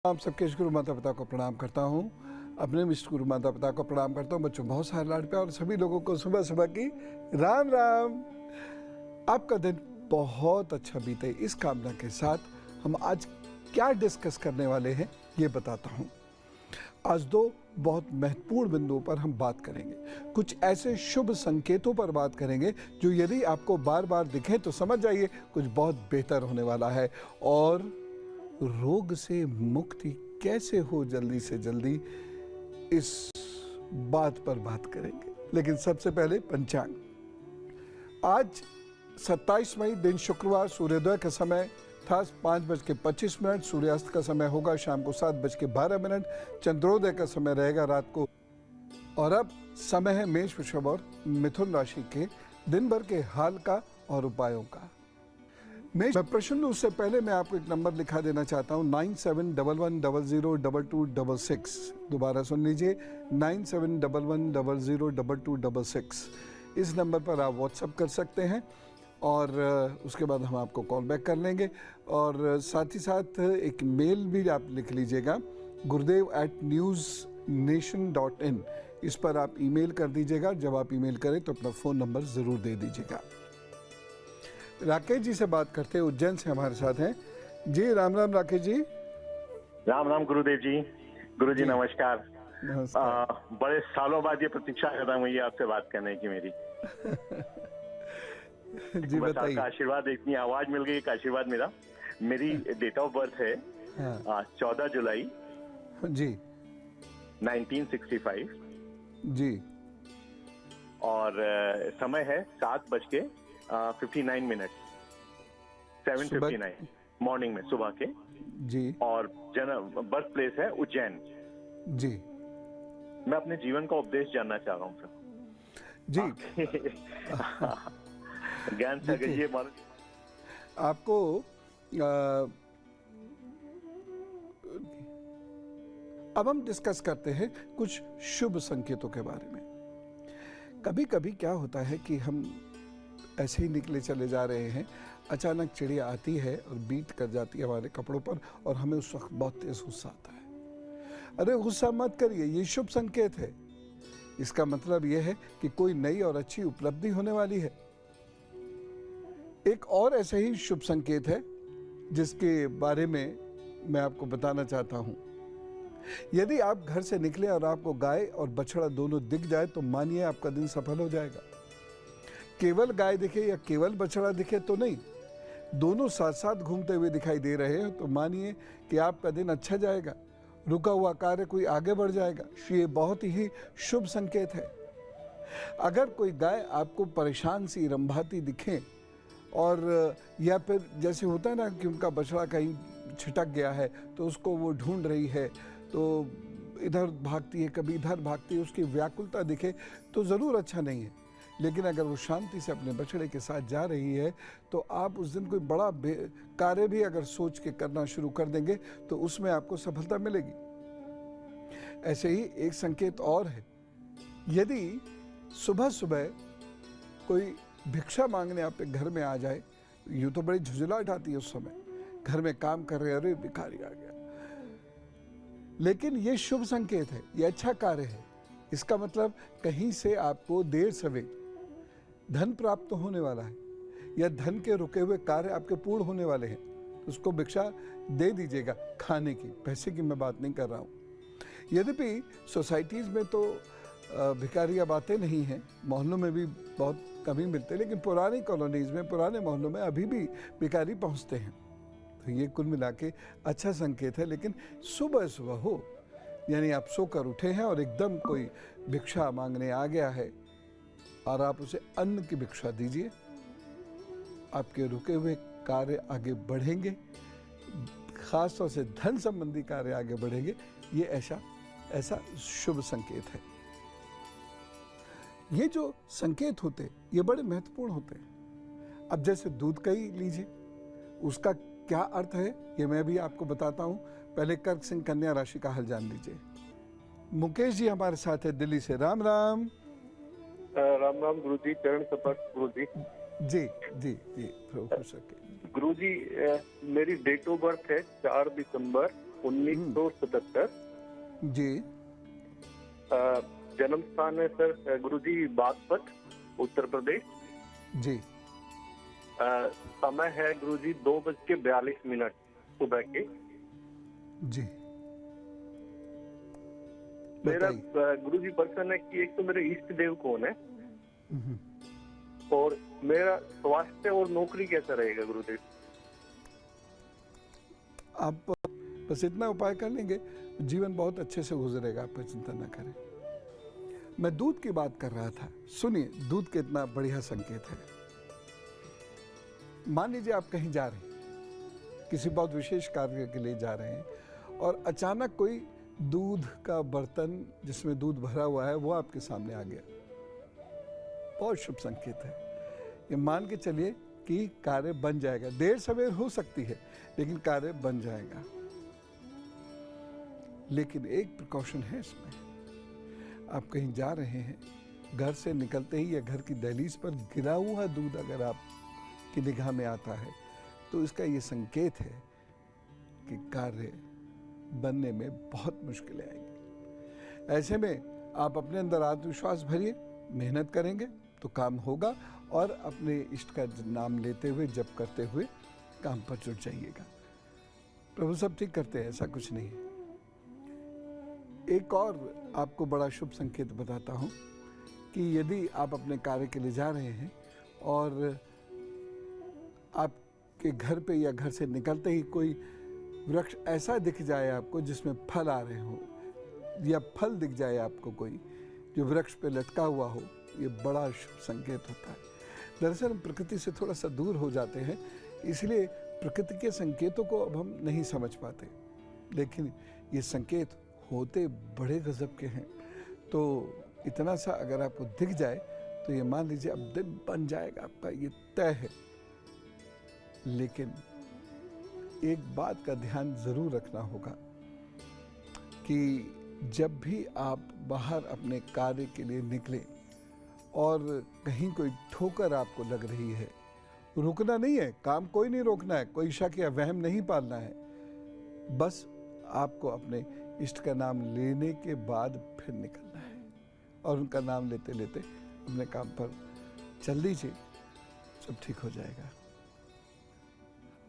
आप सबके गुरु माता पिता को प्रणाम करता हूँ। अपने मिष्ट गुरु माता पिता को प्रणाम करता हूँ। बच्चों बहुत सारे लाड प्यार और सभी लोगों को सुबह सुबह की राम राम। आपका दिन बहुत अच्छा बीते इस कामना के साथ हम आज क्या डिस्कस करने वाले हैं ये बताता हूँ। आज दो बहुत महत्वपूर्ण बिंदुओं पर हम बात करेंगे। कुछ ऐसे शुभ संकेतों पर बात करेंगे जो यदि आपको बार बार दिखें तो समझ जाइए कुछ बहुत बेहतर होने वाला है। और रोग से मुक्ति कैसे हो जल्दी से जल्दी, इस बात पर बात करेंगे। लेकिन सबसे पहले पंचांग। आज 27 मई दिन शुक्रवार, सूर्योदय का समय था 5:25, सूर्यास्त का समय होगा शाम को 7:12, चंद्रोदय का समय रहेगा रात को। और अब समय है मेष, वृषभ और मिथुन राशि के दिन भर के हाल का और उपायों का। मैं प्रश्न लूं उससे पहले मैं आपको एक नंबर लिखा देना चाहता हूं, 9711002266। दोबारा सुन लीजिए, 9711002266। इस नंबर पर आप व्हाट्सएप कर सकते हैं और उसके बाद हम आपको कॉल बैक कर लेंगे। और साथ ही साथ एक मेल भी आप लिख लीजिएगा, gurudev@newsnation.in। इस पर आप ईमेल कर दीजिएगा। जब आप ईमेल करें तो अपना फ़ोन नंबर ज़रूर दे दीजिएगा। राकेश जी से बात करते हैं, उज्जैन से हमारे साथ हैं जी। राम राम राकेश जी। राम राम गुरुदेव जी। गुरु जी नमस्कार। नमस्कार। बड़े सालों बाद ये प्रतीक्षा करता हूँ ये आपसे बात करने की मेरी। जी बस बताइए। आपका आशीर्वाद, इतनी आवाज मिल गई, एक आशीर्वाद मेरा। मेरी डेट ऑफ बर्थ है 14 जुलाई जी 1965 जी। और समय है 7:59, 7:59 मॉर्निंग में, सुबह के जी। और बर्थ प्लेस है उज्जैन जी। मैं अपने जीवन का उपदेश जानना चाह रहा हूँ सर जी। ज्ञान से अगर ये मान आपको अब हम डिस्कस करते हैं कुछ शुभ संकेतों के बारे में। कभी कभी क्या होता है कि हम ऐसे ही निकले चले जा रहे हैं, अचानक चिड़िया आती है और बीट कर जाती है हमारे कपड़ों पर और हमें उस वक्त बहुत तेज गुस्सा आता है। अरे गुस्सा मत करिए, ये शुभ संकेत है। इसका मतलब यह है कि कोई नई और अच्छी उपलब्धि होने वाली है। एक और ऐसा ही शुभ संकेत है जिसके बारे में मैं आपको बताना चाहता हूं। यदि आप घर से निकले और आपको गाय और बछड़ा दोनों दिख जाए तो मानिए आपका दिन सफल हो जाएगा। केवल गाय दिखे या केवल बछड़ा दिखे तो नहीं, दोनों साथ साथ घूमते हुए दिखाई दे रहे हैं तो मानिए कि आपका दिन अच्छा जाएगा। रुका हुआ कार्य कोई आगे बढ़ जाएगा। ये बहुत ही शुभ संकेत है। अगर कोई गाय आपको परेशान सी रंभाती दिखे और या फिर जैसे होता है ना कि उनका बछड़ा कहीं छिटक गया है तो उसको वो ढूंढ रही है, तो इधर भागती है कभी इधर भागती है, उसकी व्याकुलता दिखे तो ज़रूर अच्छा नहीं है। लेकिन अगर वो शांति से अपने बछड़े के साथ जा रही है तो आप उस दिन कोई बड़ा कार्य भी अगर सोच के करना शुरू कर देंगे तो उसमें आपको सफलता मिलेगी। ऐसे ही एक संकेत और है, यदि सुबह सुबह कोई भिक्षा मांगने आपके घर में आ जाए, यूँ तो बड़ी झुंझलाहट आती है उस समय, घर में काम कर रहे, अरे भिखारी आ गया। लेकिन ये शुभ संकेत है, ये अच्छा कार्य है। इसका मतलब कहीं से आपको देर सवेर धन प्राप्त होने वाला है या धन के रुके हुए कार्य आपके पूर्ण होने वाले हैं। उसको भिक्षा दे दीजिएगा, खाने की, पैसे की मैं बात नहीं कर रहा हूँ। यद्यपि सोसाइटीज़ में तो भिखारी अब आते नहीं हैं, मोहल्लों में भी बहुत कम ही मिलते, लेकिन पुरानी कॉलोनीज़ में, पुराने मोहल्लों में अभी भी भिखारी पहुँचते हैं। तो ये कुल मिला के अच्छा संकेत है। लेकिन सुबह सुबह हो, यानी आप सोकर उठे हैं और एकदम कोई भिक्षा मांगने आ गया है और आप उसे अन्न की भिक्षा दीजिए, आपके रुके हुए कार्य आगे बढ़ेंगे, खासतौर से धन संबंधी कार्य आगे बढ़ेंगे। ये ऐसा शुभ संकेत है। ये जो संकेत होते ये बड़े महत्वपूर्ण होते हैं। अब जैसे दूध का ही लीजिए, उसका क्या अर्थ है ये मैं भी आपको बताता हूँ। पहले कर्क सिंह कन्या राशि का हल जान लीजिए। मुकेश जी हमारे साथ है दिल्ली से। राम राम। राम राम गुरु जी, चरण स्पर्श गुरु जी। जी जी जी, हो सके गुरु जी, मेरी डेट ऑफ बर्थ है 4 दिसंबर 1977। जी जन्म स्थान है सर गुरुजी बागपत, उत्तर प्रदेश। जी समय है गुरुजी 2:42 सुबह के। जी मेरा बताइए। गुरुजी प्रश्न है कि एक तो मेरे इष्ट देव कौन है, हम्म। और मेरा स्वास्थ्य और नौकरी कैसा रहेगा गुरुदेव? आप बस इतना उपाय कर लेंगे, जीवन बहुत अच्छे से गुजरेगा, आप चिंता ना करें। मैं दूध की बात कर रहा था, सुनिए दूध कितना बढ़िया संकेत है। मान लीजिए आप कहीं जा रहे हैं, किसी बहुत विशेष कार्य के लिए जा रहे हैं और अचानक कोई दूध का बर्तन जिसमें दूध भरा हुआ है वो आपके सामने आ गया, बहुत शुभ संकेत है। ये मान के चलिए कि कार्य बन जाएगा, देर सवेर हो सकती है लेकिन कार्य बन जाएगा। लेकिन एक प्रिकॉशन है इसमें, आप कहीं जा रहे हैं, घर से निकलते ही या घर की दहलीज पर गिरा हुआ दूध अगर आपकी निगाह में आता है तो इसका ये संकेत है कि कार्य बनने में बहुत मुश्किलें आएंगी। ऐसे में आप अपने अंदर आत्मविश्वास भरिए, मेहनत करेंगे तो काम होगा और अपने इष्ट का नाम लेते हुए, जप करते हुए काम पर जुट जाइएगा। प्रभु सब ठीक करते हैं, ऐसा कुछ नहीं है। एक और आपको बड़ा शुभ संकेत बताता हूं कि यदि आप अपने कार्य के लिए जा रहे हैं और आपके घर पे या घर से निकलते ही कोई वृक्ष ऐसा दिख जाए आपको जिसमें फल आ रहे हो, या फल दिख जाए आपको कोई जो वृक्ष पे लटका हुआ हो, ये बड़ा शुभ संकेत होता है। दरअसल हम प्रकृति से थोड़ा सा दूर हो जाते हैं, इसलिए प्रकृति के संकेतों को अब हम नहीं समझ पाते, लेकिन ये संकेत होते बड़े गजब के हैं। तो इतना सा अगर आपको दिख जाए तो ये मान लीजिए अब दिन बन जाएगा आपका, ये तय है। लेकिन एक बात का ध्यान जरूर रखना होगा कि जब भी आप बाहर अपने कार्य के लिए निकले और कहीं कोई ठोकर आपको लग रही है, रुकना नहीं है, काम कोई नहीं रोकना है, कोई शक या वहम नहीं पालना है। बस आपको अपने इष्ट का नाम लेने के बाद फिर निकलना है और उनका नाम लेते लेते अपने काम पर चल दीजिए, सब ठीक हो जाएगा।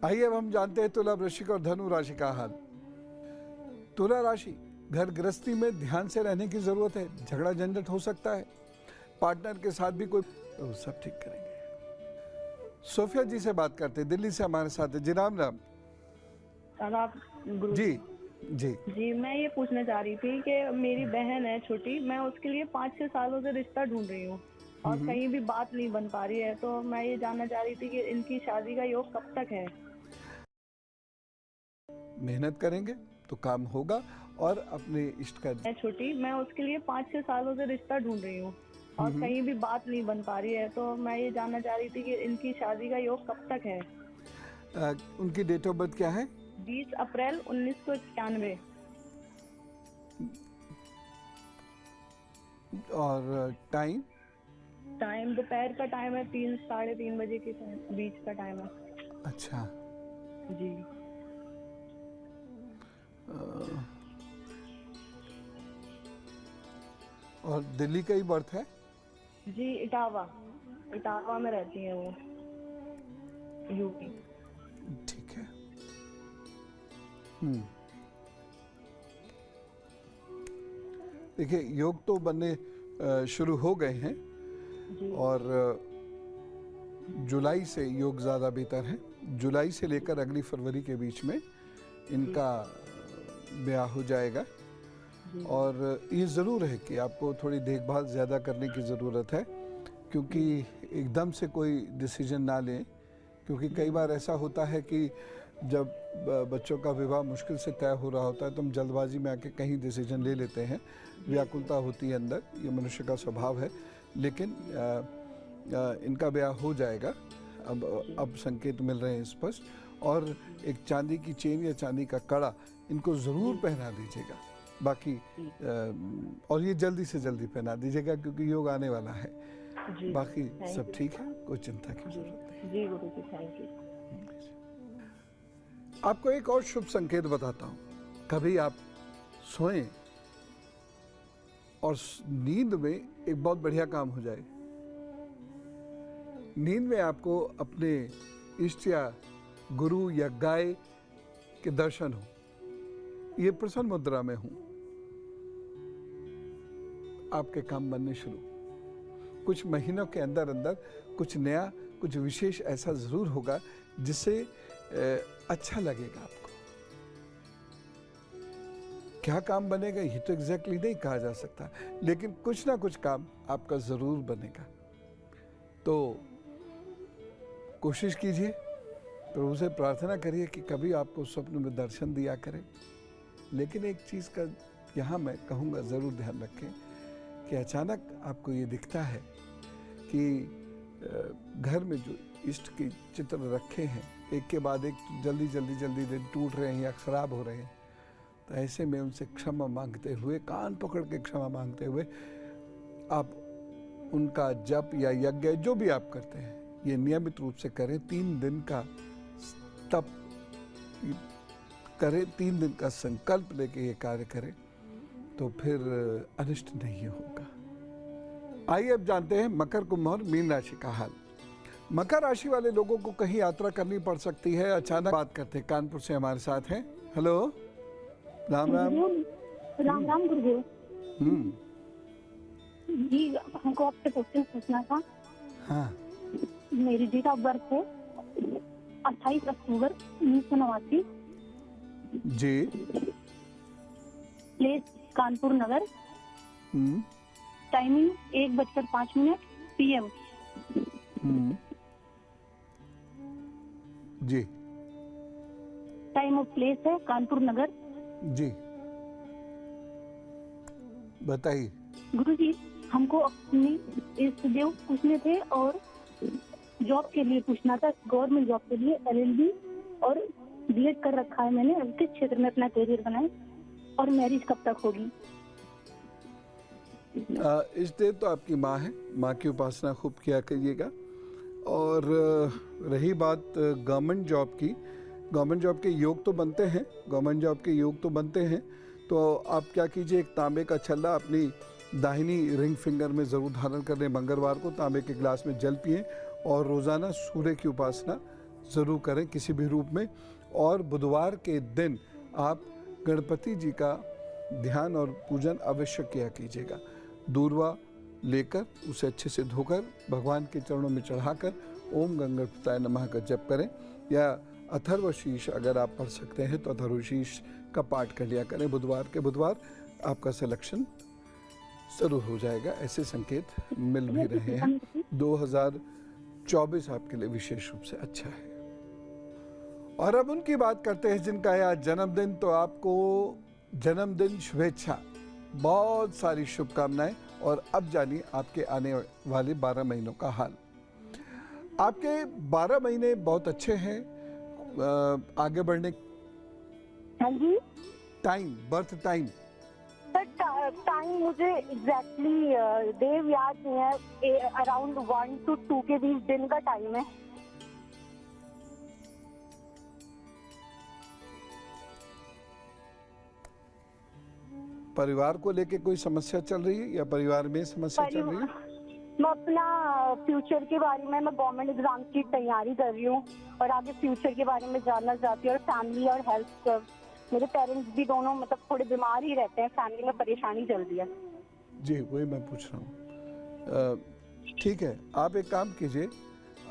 आइए अब हम जानते हैं तुला, वृश्चिक और धनु राशि का हाल। तुला राशि, घर गृहस्थी में ध्यान से रहने की जरूरत है, झगड़ा झंझट हो सकता है, पार्टनर के साथ भी कोई, तो सब ठीक करेंगे। सोफिया जी से बात करते हैं, दिल्ली से हमारे साथ है जी। राम राम। आप गुरु जी जी जी, मैं ये पूछना चाह रही थी कि मेरी बहन है छोटी, मैं उसके लिए 5-6 सालों से रिश्ता ढूंढ रही हूँ और कहीं भी बात नहीं बन पा रही है, तो मैं ये जानना चाह रही थी कि इनकी शादी का योग कब तक है? मेहनत करेंगे तो काम होगा और अपने इष्ट का, मैं छोटी, मैं उसके लिए 5-6 सालों से रिश्ता ढूंढ रही हूँ और कहीं भी बात नहीं बन पा रही है, तो मैं ये जानना चाह रही थी कि इनकी शादी का योग कब तक है? उनकी डेट ऑफ बर्थ क्या है? 20 अप्रैल 1991। और टाइम? टाइम दोपहर का टाइम है, 3-3:30 बजे के बीच का टाइम है। अच्छा जी। और दिल्ली का ही बर्थ है? जी, इटावा में रहती हैं वो, यूपी। ठीक है। देखिए योग तो बनने शुरू हो गए हैं जी। और जुलाई से योग ज़्यादा बेहतर है। जुलाई से लेकर अगली फरवरी के बीच में इनका ब्याह हो जाएगा। और ये ज़रूर है कि आपको थोड़ी देखभाल ज़्यादा करने की ज़रूरत है, क्योंकि एकदम से कोई डिसीजन ना लें, क्योंकि कई बार ऐसा होता है कि जब बच्चों का विवाह मुश्किल से तय हो रहा होता है तो हम जल्दबाजी में आके कहीं डिसीजन ले लेते हैं, व्याकुलता होती है अंदर, ये मनुष्य का स्वभाव है। लेकिन इनका ब्याह हो जाएगा, अब संकेत मिल रहे हैं स्पष्ट। और एक चांदी की चेन या चांदी का कड़ा इनको ज़रूर पहना दीजिएगा, बाकी और ये जल्दी से जल्दी पहना दीजिएगा क्योंकि योग आने वाला है। बाकी सब ठीक है, कोई चिंता की जरूरत नहीं। जी गुरु जी, थैंक यू। आपको एक और शुभ संकेत बताता हूँ। कभी आप सोएं और नींद में एक बहुत बढ़िया काम हो जाए। नींद में आपको अपने इष्ट या गुरु या गाय के दर्शन हो। ये प्रसन्न मुद्रा में हूं, आपके काम बनने शुरू। कुछ महीनों के अंदर अंदर कुछ नया, कुछ विशेष ऐसा जरूर होगा जिससे अच्छा लगेगा आपको। क्या काम बनेगा ये तो एग्जैक्टली नहीं कहा जा सकता, लेकिन कुछ ना कुछ काम आपका जरूर बनेगा। तो कोशिश कीजिए, प्रभु से प्रार्थना करिए कि कभी आपको स्वप्न में दर्शन दिया करें। लेकिन एक चीज़ का यहाँ मैं कहूँगा ज़रूर ध्यान रखें कि अचानक आपको ये दिखता है कि घर में जो इष्ट के चित्र रखे हैं एक के बाद एक जल्दी दिन टूट रहे हैं या खराब हो रहे हैं, तो ऐसे में उनसे क्षमा मांगते हुए, कान पकड़ के क्षमा मांगते हुए आप उनका जप या यज्ञ जो भी आप करते हैं ये नियमित रूप से करें। 3 दिन का तप करें, 3 दिन का संकल्प लेके ये कार्य करें, तो फिर अनिष्ट नहीं होगा। आइए अब जानते हैं मकर, कुंभ और मीन राशि का हाल। मकर राशि वाले लोगों को कहीं यात्रा करनी पड़ सकती है। अचानक बात करते हैं, कानपुर से हमारे साथ हैं। हेलो, राम राम। राम राम गुरुदेव जी, हमको आपसे क्वेश्चन पूछना था। हाँ, मेरी डेट ऑफ बर्थ है 28 अक्टूबर 1989। जी। Place Kanpur Nagar. Timing 1:05 PM। जी। टाइम ऑफ प्लेस है कानपुर नगर। जी, बताइए। गुरुजी, हमको अपनी इष्ट देव पूछने थे और जॉब के लिए पूछना था। गवर्नमेंट जॉब के लिए LLB और B.Ed कर रखा है मैंने। अब किस क्षेत्र में अपना करियर बनाए और मैरिज कब तक होगी? इस देव तो आपकी माँ है, माँ की उपासना खूब किया करिएगा। और रही बात गवर्नमेंट जॉब की, गवर्नमेंट जॉब के योग तो बनते हैं, गवर्नमेंट जॉब के योग तो बनते हैं। तो आप क्या कीजिए, एक तांबे का छल्ला अपनी दाहिनी रिंग फिंगर में ज़रूर धारण कर लें। मंगलवार को तांबे के गिलास में जल पिएं और रोज़ाना सूर्य की उपासना ज़रूर करें किसी भी रूप में। और बुधवार के दिन आप गणपति जी का ध्यान और पूजन अवश्य किया कीजिएगा। दूर्वा लेकर उसे अच्छे से धोकर भगवान के चरणों में चढ़ाकर ओम गंगणपताय नमः का जप करें, या अथर्वशीष अगर आप पढ़ सकते हैं तो अथर्वशीष का पाठ कर लिया करें। बुधवार के बुधवार आपका सिलेक्शन जरूर हो जाएगा, ऐसे संकेत मिल भी रहे हैं। 2024 आपके लिए विशेष रूप से अच्छा है। और अब उनकी बात करते हैं जिनका है आज जन्मदिन। तो आपको जन्मदिन शुभेच्छा, बहुत सारी शुभकामनाएं। और अब जानिए आपके आने वाले 12 महीनों का हाल। आपके 12 महीने बहुत अच्छे हैं आगे बढ़ने। हाँ जी। Time, birth time. टाइम मुझे एग्जैक्टली देव याद नहीं है। अराउंड 1 to 2 के बीच दिन का टाइम है। परिवार को लेके कोई समस्या चल रही है या परिवार में समस्या चल रही है? मैं अपना फ्यूचर के बारे में, मैं गवर्नमेंट एग्जाम की तैयारी कर रही हूँ और आगे फ्यूचर के बारे में जानना चाहती हूँ। और फैमिली और हेल्थ, मेरे पेरेंट्स भी दोनों मतलब थोड़े बीमार ही रहते हैं, फैमिली में परेशानी चल रही है। जी वही मैं पूछ रहा हूँ। ठीक है, आप एक काम कीजिए,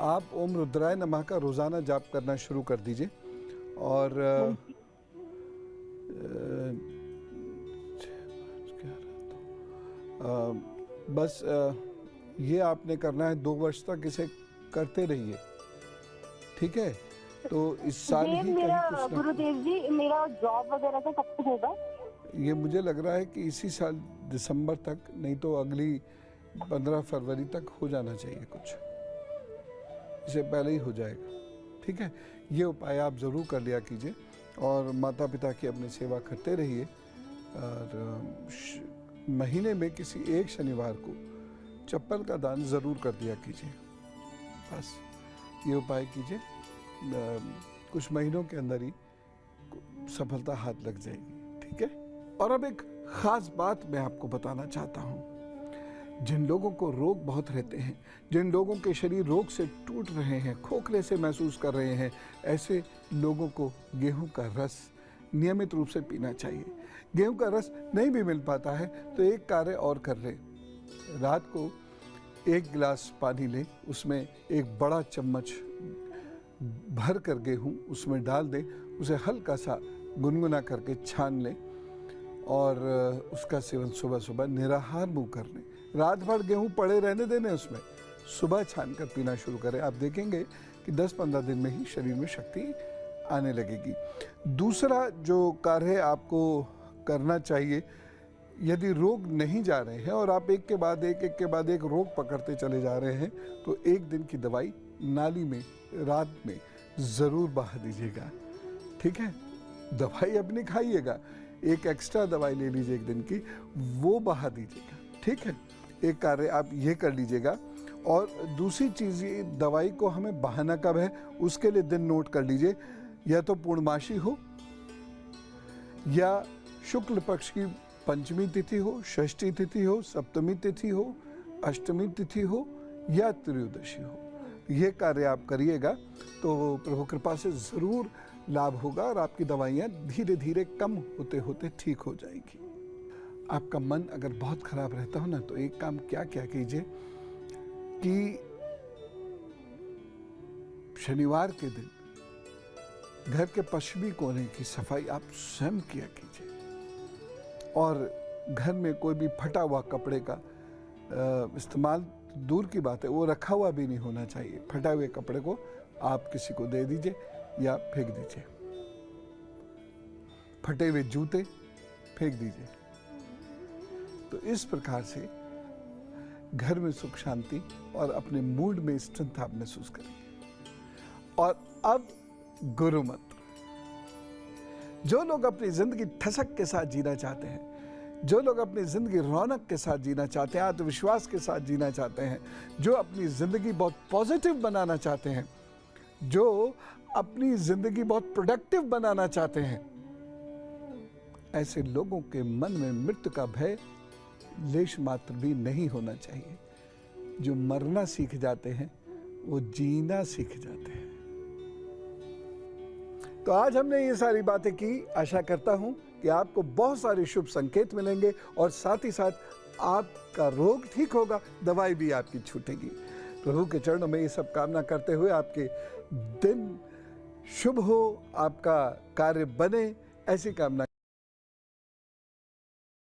आप ओम रुद्राय नमः का रोजाना जाप करना शुरू कर दीजिए। और बस ये आपने करना है, 2 वर्ष तक इसे करते रहिए, ठीक है? तो इस साल ही मेरा गुरुदेव जी, मेरा जॉब वगैरह का कब तक होगा? ये मुझे लग रहा है कि इसी साल दिसंबर तक, नहीं तो अगली 15 फरवरी तक हो जाना चाहिए कुछ, इससे पहले ही हो जाएगा, ठीक है? ये उपाय आप ज़रूर कर लिया कीजिए और माता पिता की अपनी सेवा करते रहिए। और महीने में किसी एक शनिवार को चप्पल का दान ज़रूर कर दिया कीजिए। बस ये उपाय कीजिए, कुछ महीनों के अंदर ही सफलता हाथ लग जाएगी। ठीक है। और अब एक खास बात मैं आपको बताना चाहता हूं। जिन लोगों को रोग बहुत रहते हैं, जिन लोगों के शरीर रोग से टूट रहे हैं, खोखले से महसूस कर रहे हैं, ऐसे लोगों को गेहूं का रस नियमित रूप से पीना चाहिए। गेहूं का रस नहीं भी मिल पाता है तो एक कार्य और कर ले। रात को 1 गिलास पानी ले, उसमें एक बड़ा चम्मच भर कर गेहूं उसमें डाल दे, उसे हल्का सा गुनगुना करके छान ले और उसका सेवन सुबह सुबह निराहार मुंह कर ले। रात भर गेहूं पड़े रहने देने, उसमें सुबह छान कर पीना शुरू करें। आप देखेंगे कि 10-15 दिन में ही शरीर में शक्ति आने लगेगी। दूसरा जो कार्य आपको करना चाहिए, यदि रोग नहीं जा रहे हैं और आप एक के बाद एक रोग पकड़ते चले जा रहे हैं, तो 1 दिन की दवाई नाली में रात में ज़रूर बहा दीजिएगा, ठीक है। दवाई अपनी खाइएगा, एक एक्स्ट्रा दवाई ले लीजिए 1 दिन की, वो बहा दीजिएगा, ठीक है। एक कार्य आप ये कर लीजिएगा। और दूसरी चीज़, ये दवाई को हमें बहाना कब है उसके लिए दिन नोट कर लीजिए। या तो पूर्णमासी हो, या शुक्ल पक्ष की पंचमी तिथि हो, षष्ठी तिथि हो, सप्तमी तिथि हो, अष्टमी तिथि हो या त्रयोदशी हो। ये कार्य आप करिएगा तो प्रभु कृपा से ज़रूर लाभ होगा और आपकी दवाइयाँ धीरे धीरे कम होते होते ठीक हो जाएगी। आपका मन अगर बहुत खराब रहता हो ना, तो एक काम क्या कीजिए कि शनिवार के दिन घर के पश्चिमी कोने की सफाई आप स्वयं किया कीजिए। और घर में कोई भी फटा हुआ कपड़े का इस्तेमाल दूर की बात है, वो रखा हुआ भी नहीं होना चाहिए। फटा हुए कपड़े को आप किसी को दे दीजिए या फेंक दीजिए। फटे हुए जूते फेंक दीजिए। तो इस प्रकार से घर में सुख शांति और अपने मूड में स्ट्रेंथ आप महसूस करेंगे। और अब गुरु मंत्र। जो लोग अपनी जिंदगी ठसक के साथ जीना चाहते हैं, जो लोग अपनी जिंदगी रौनक के साथ जीना चाहते हैं, आत्मविश्वास के साथ जीना चाहते हैं, जो अपनी जिंदगी बहुत पॉजिटिव बनाना चाहते हैं, जो अपनी जिंदगी बहुत प्रोडक्टिव बनाना चाहते हैं, ऐसे लोगों के मन में मृत्यु का भय लेश मात्र भी नहीं होना चाहिए। जो मरना सीख जाते हैं वो जीना सीख जाते हैं। तो आज हमने ये सारी बातें की। आशा करता हूं कि आपको बहुत सारे शुभ संकेत मिलेंगे और साथ ही साथ आपका रोग ठीक होगा, दवाई भी आपकी छूटेगी। प्रभु के चरणों में ये सब कामना करते हुए आपके दिन शुभ हो, आपका कार्य बने, ऐसी कामना